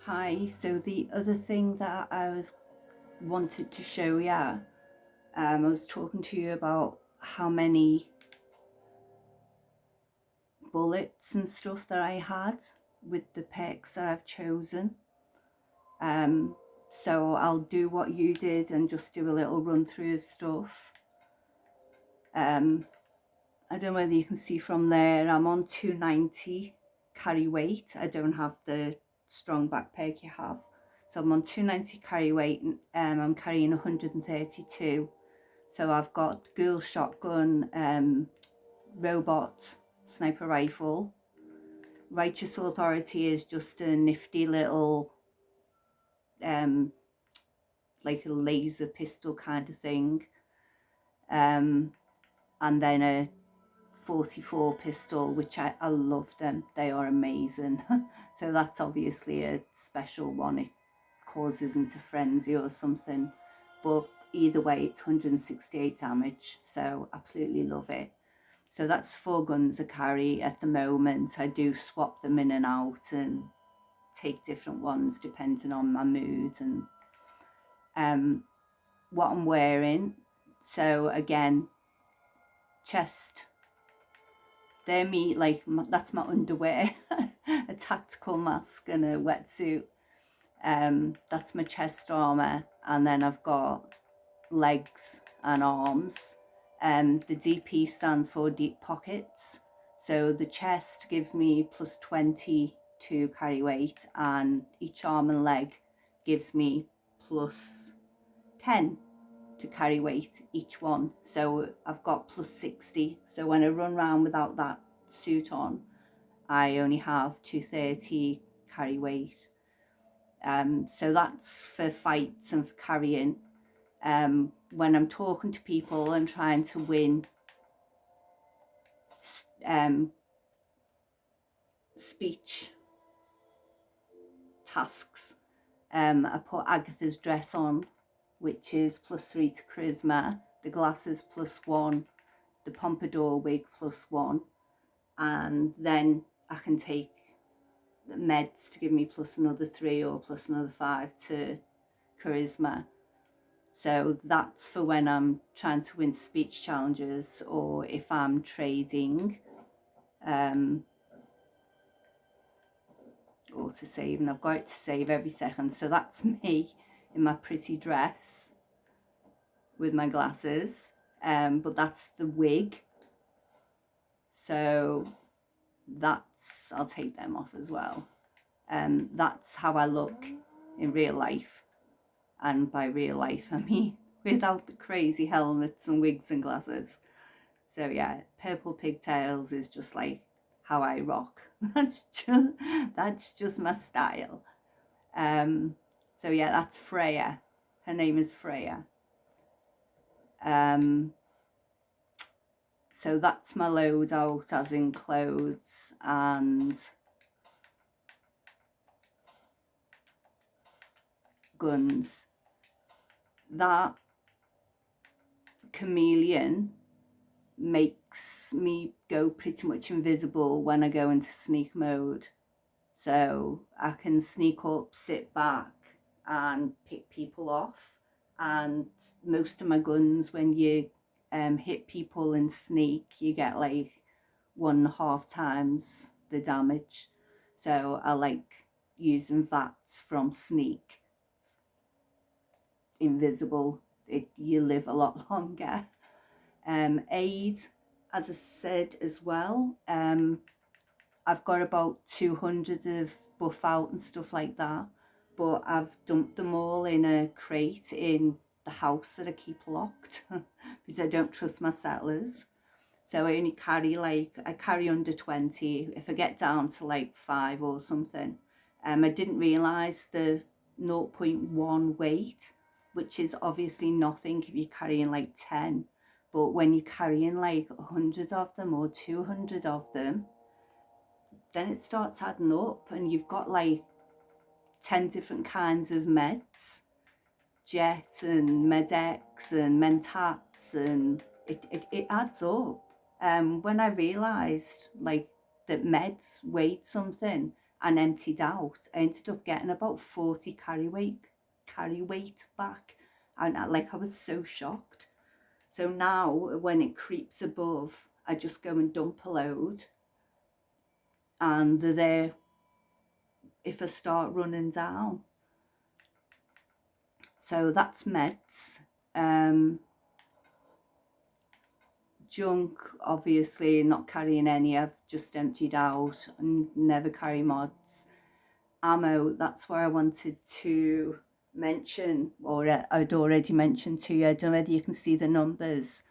Hi, so the other thing that wanted to show you, I was talking to you about how many bullets and stuff that I had with the picks that I've chosen. So I'll do what you did and just do a little run through of stuff. I don't know whether you can see from there, I'm on 290 carry weight. I don't have the strong backpack you have. So I'm on 290 carry weight and I'm carrying 132. So I've got girl shotgun, robot sniper rifle. Righteous Authority is just a nifty little like a laser pistol kind of thing. And then a 44 pistol, which I love them. They are amazing. So that's obviously a special one. It causes into frenzy or something. But either way, it's 168 damage. So absolutely love it. So that's 4 guns I carry at the moment. I do swap them in and out and take different ones depending on my mood and what I'm wearing. So again, chest, they're me, like that's my underwear, a tactical mask and a wetsuit. That's my chest armor, and then I've got legs and arms. The DP stands for deep pockets. So the chest gives me plus 20 to carry weight, and each arm and leg gives me plus 10 to carry weight each one. So I've got plus 60. So when I run around without that suit on, I only have 230 carry weight. So that's for fights and for carrying. When I'm talking to people and trying to win speech tasks, I put Agatha's dress on, which is plus 3 to charisma, the glasses plus 1, the pompadour wig plus 1, and then I can take meds to give me plus another 3 or plus another 5 to charisma. So that's for when I'm trying to win speech challenges or if I'm trading, or to save, and I've got it to save every second. So that's me in my pretty dress with my glasses, but that's the wig. So that's, I'll take them off as well. That's how I look in real life. And by real life, I mean without the crazy helmets and wigs and glasses. So yeah, purple pigtails is just like how I rock. That's just my style. So yeah, that's Freya. Her name is Freya. So that's my loadout, as in clothes and guns. That chameleon makes me go pretty much invisible when I go into sneak mode. So I can sneak up, sit back and pick people off. And most of my guns, when you hit people and sneak, you get like 1.5 times the damage. So I like using VATs from sneak. Invisible, you live a lot longer. Aid, as I said as well, I've got about 200 of buff out and stuff like that, but I've dumped them all in a crate in the house that I keep locked because I don't trust my settlers. So I only carry I carry under 20. If I get down to like 5 or something, I didn't realise the 0.1 weight, which is obviously nothing if you're carrying like 10. But when you're carrying like 100 of them or 200 of them, then it starts adding up and you've got like 10 different kinds of meds, Jet and Med-X and Mentats, and it adds up. When I realised like that meds weighed something, and emptied out, I ended up getting about 40 carry weight back, and I was so shocked. So now when it creeps above, I just go and dump a load, and they're there if I start running down. So that's meds. Junk, obviously not carrying any, I've just emptied out, and never carry mods. Ammo, that's where I wanted to mention, or I'd already mentioned to you. I don't know whether you can see the numbers,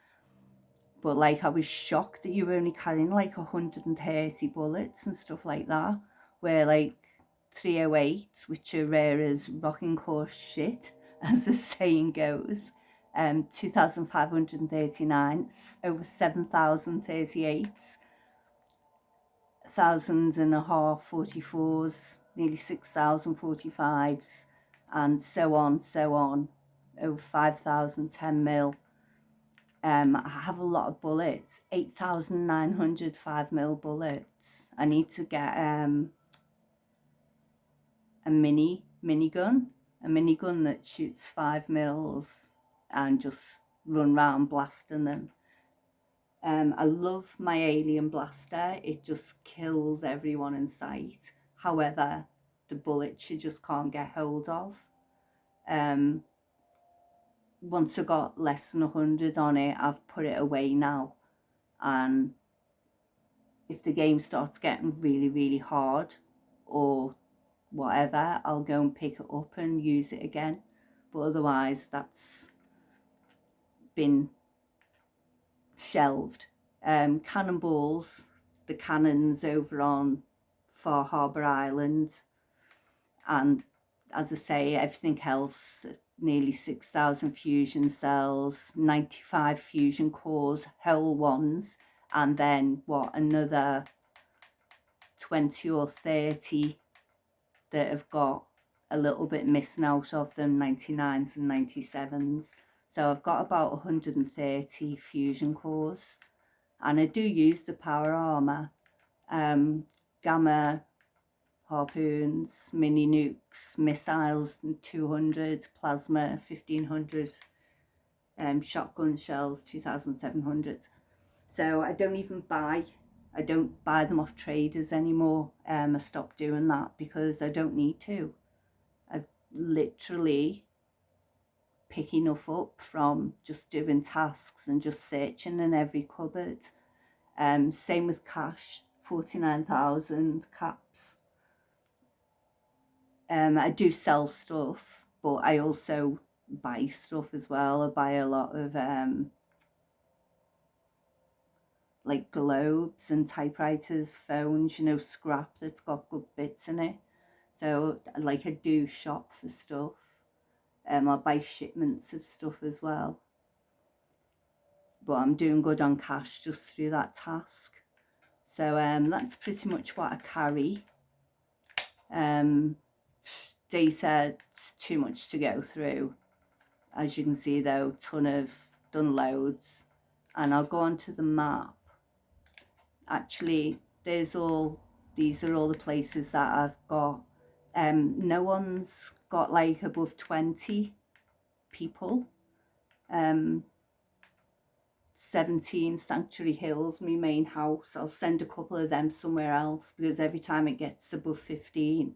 but like I was shocked that you were only carrying like 130 bullets and stuff like that, where like 308, which are rare as rocking horse shit, as the saying goes, 2,539, over 7,038, 1,500 44s, nearly 6,000 45s, and so on, over 5,000 10 mil. I have a lot of bullets, 8,900 5 mil bullets. I need to get a minigun that shoots 5 mils and just run around blasting them. I love my alien blaster. It just kills everyone in sight. However, the bullets you just can't get hold of. Once I got less than 100 on it, I've put it away now. And if the game starts getting really, really hard or whatever, I'll go and pick it up and use it again. But otherwise, that's been shelved. Cannonballs, the cannons over on Far Harbour Island, and as I say, everything else, nearly 6,000 fusion cells, 95 fusion cores, whole ones, and then another 20 or 30 that have got a little bit missing out of them, 99s and 97s. So I've got about 130 fusion cores, and I do use the power armor, gamma harpoons, mini nukes, missiles 200, plasma 1500, shotgun shells 2700. So I don't buy them off traders anymore. I stopped doing that because I don't need to. I literally pick enough up from just doing tasks and just searching in every cupboard. Same with cash, 49,000 caps. I do sell stuff, but I also buy stuff as well. I buy a lot of like globes and typewriters, phones, scrap that's got good bits in it. So like I do shop for stuff. I'll buy shipments of stuff as well. But I'm doing good on cash just through that task. So that's pretty much what I carry. Data, it's too much to go through. As you can see though, done loads. And I'll go onto the map. Actually, these are all the places that I've got. No one's got like above 20 people. 17 Sanctuary Hills, my main house. I'll send a couple of them somewhere else because every time it gets above 15,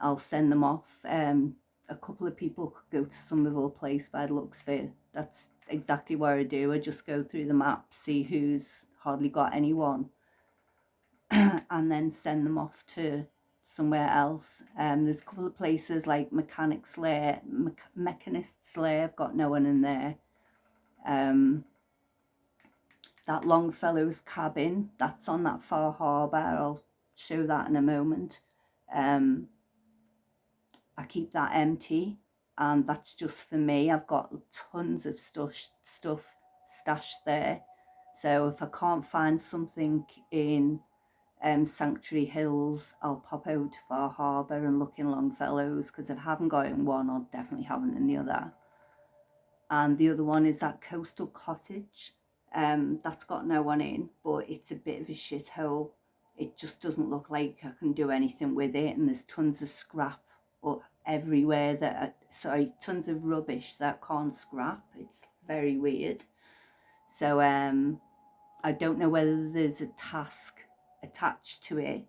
I'll send them off. A couple of people could go to Somerville Place by the looks of it. That's exactly what I do. I just go through the map, see who's hardly got anyone, and then send them off to somewhere else. There's a couple of places like Mechanist's Lair. I've got no one in there. That Longfellow's cabin, that's on that Far Harbour. I'll show that in a moment. I keep that empty, and that's just for me. I've got tons of stuff stashed there. So if I can't find something in Sanctuary Hills, I'll pop out to Far Harbour and look in Longfellows, because if I haven't got it in one, I'll definitely have it in the other. And the other one is that Coastal Cottage. That's got no one in, but it's a bit of a shithole. it just doesn't look like I can do anything with it, and there's tons of scrap everywhere tons of rubbish that can't scrap. It's very weird. So I don't know whether there's a task attached to it,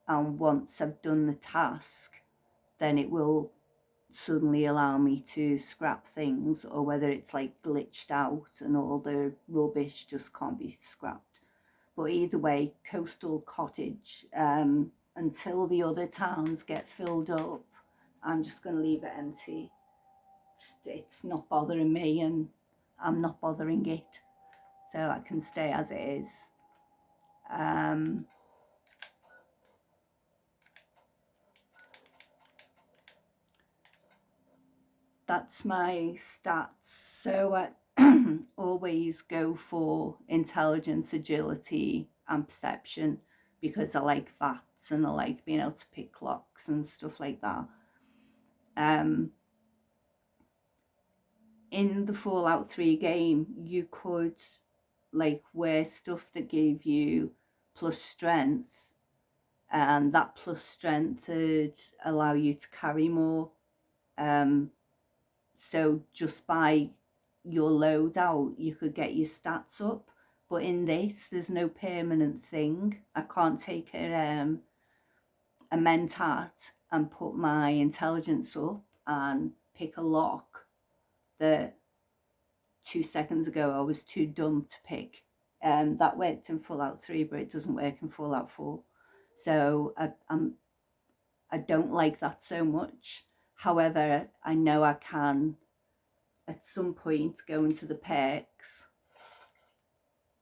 and once I've done the task then it will suddenly allow me to scrap things, or whether it's like glitched out and all the rubbish just can't be scrapped. But either way, Coastal Cottage, until the other towns get filled up, I'm just going to leave it empty. It's not bothering me and I'm not bothering it, so I can stay as it is. That's my stats. So I always go for intelligence, agility and perception, because I like VATs and I like being able to pick locks and stuff like that. In the Fallout 3 game, you could like wear stuff that gave you plus strength, and that plus strength would allow you to carry more. So just by your loadout, you could get your stats up. But in this, there's no permanent thing. I can't take a mentat and put my intelligence up and pick a lock that 2 seconds ago I was too dumb to pick. That worked in Fallout 3, but it doesn't work in Fallout 4. So I don't like that so much. However, I know I can at some point go into the perks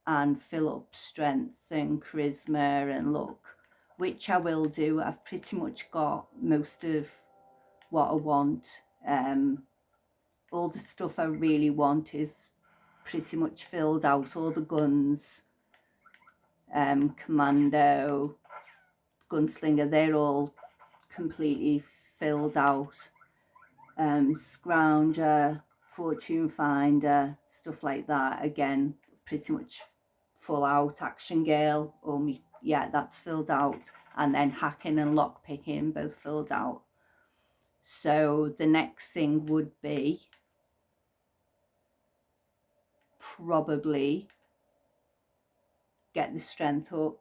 and fill up strength and charisma and luck, which I will do. I've pretty much got most of what I want. All the stuff I really want is pretty much filled out. All the guns, commando, gunslinger, they're all completely filled out. Scrounger, fortune finder, stuff like that, again pretty much full out. Action girl, yeah, that's filled out. And then hacking and lock picking, both filled out. So the next thing would be probably get the strength up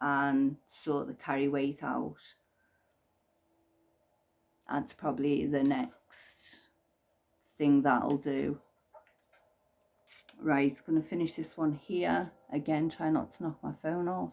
and sort the carry weight out. That's probably the next thing that I'll do. Right, going to finish this one here. Again, try not to knock my phone off.